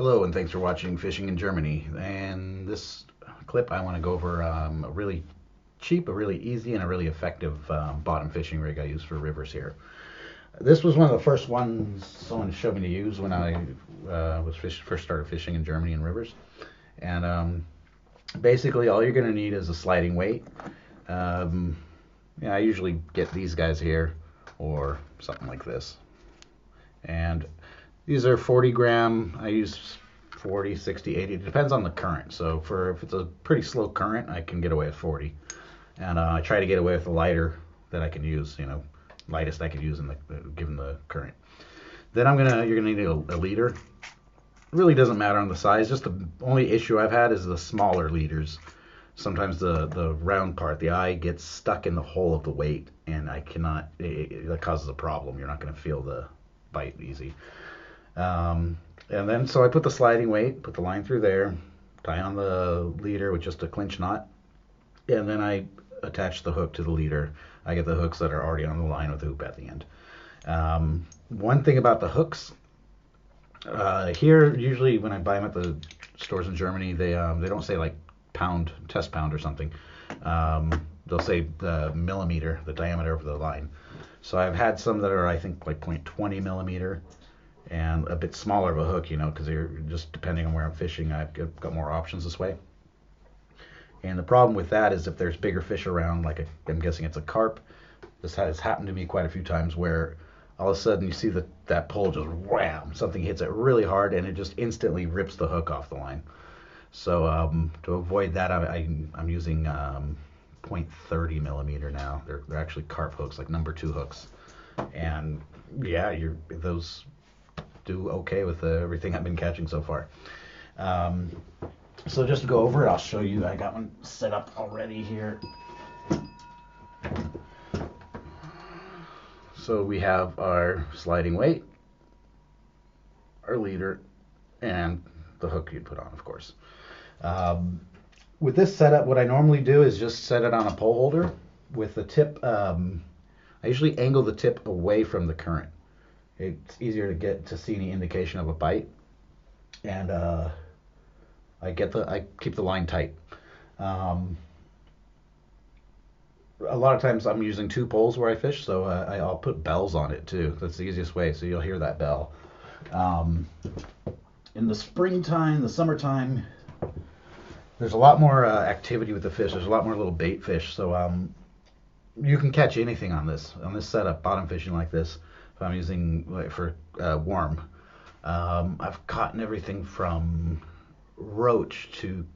Hello and thanks for watching Fishing in Germany. And this clip I want to go over a really cheap, a really easy, and a really effective bottom fishing rig I use for rivers here. This was one of the first ones someone showed me to use when I first started fishing in Germany in rivers. And basically all you're going to need is a sliding weight. Um, I usually get these guys here or something like this. And these are 40 gram. I use 40, 60, 80. It depends on the current. So if it's a pretty slow current, I can get away with 40. And I try to get away with the lighter that I can use, lightest I could use given the current. Then you're gonna need a leader. It really doesn't matter on the size. Just the only issue I've had is the smaller leaders. Sometimes the round part, the eye, gets stuck in the hole of the weight, and I cannot. That causes a problem. You're not going to feel the bite easy. And then so I put the sliding weight, put the line through there, tie on the leader with just a clinch knot, and then I attach the hook to the leader. I get the hooks that are already on the line with the hoop at the end. One thing about the hooks, here usually when I buy them at the stores in Germany, they don't say like test pound or something. They'll say the millimeter, the diameter of the line. So I've had some that are I think like 0.20 millimeter and a bit smaller of a hook, because you're just depending on where I'm fishing, I've got more options this way. And the problem with that is if there's bigger fish around, like I'm guessing it's a carp. This has happened to me quite a few times where all of a sudden you see that pole just wham, something hits it really hard and it just instantly rips the hook off the line. So to avoid that, I'm using 0.30 millimeter now. They're actually carp hooks, like number 2 hooks. And yeah, those do okay with everything I've been catching so far. So just to go over it, I'll show you. I got one set up already here. So we have our sliding weight, our leader, and the hook you'd put on, of course. With this setup, what I normally do is just set it on a pole holder with the tip. I usually angle the tip away from the current. It's easier to get to see any indication of a bite, and I keep the line tight. A lot of times I'm using 2 poles where I fish, so I'll put bells on it too. That's the easiest way, so you'll hear that bell. In the springtime, the summertime, there's a lot more activity with the fish. There's a lot more little bait fish, so you can catch anything on this setup, bottom fishing like this. If I'm using for worm, I've caught everything from roach to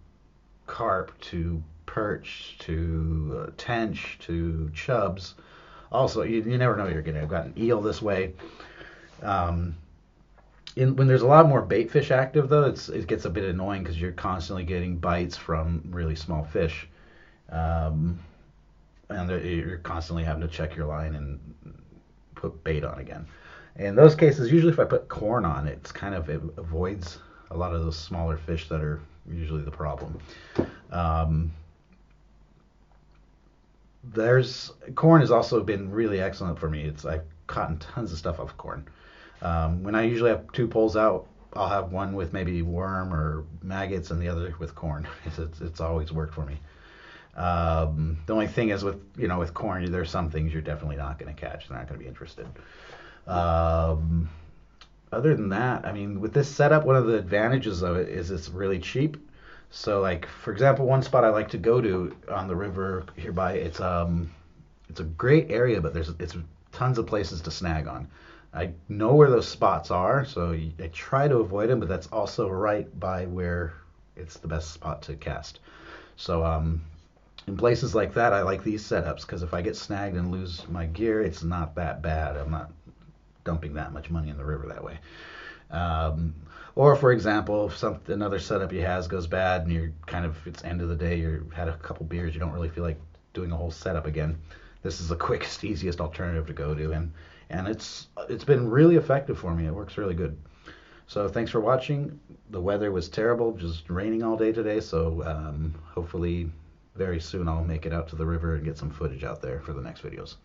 carp to perch to tench to chubs. Also, you never know what you're getting. I've got an eel this way. When there's a lot more bait fish active, though, it gets a bit annoying because you're constantly getting bites from really small fish, and you're constantly having to check your line and put bait on again. In those cases, usually if I put corn on it, it avoids a lot of those smaller fish that are usually the problem. Corn has also been really excellent for me. I've caught tons of stuff off corn. When I usually have 2 poles out, I'll have one with maybe worm or maggots and the other with corn. It's always worked for me. The only thing is with corn, there's some things you're definitely not going to catch. They're not going to be interested. Other than that, I mean, with this setup, one of the advantages of it is it's really cheap. So, like for example, one spot I like to go to on the river hereby, it's a great area, but it's tons of places to snag on. I know where those spots are, so I try to avoid them, but that's also right by where it's the best spot to cast. So, in places like that, I like these setups because if I get snagged and lose my gear, it's not that bad. I'm not dumping that much money in the river that way. Or for example, if another setup you has goes bad and you're it's end of the day, you've had a couple beers, you don't really feel like doing a whole setup again. This is the quickest, easiest alternative to go to, and it's been really effective for me. It works really good. So thanks for watching. The weather was terrible, just raining all day today, so hopefully very soon I'll make it out to the river and get some footage out there for the next videos.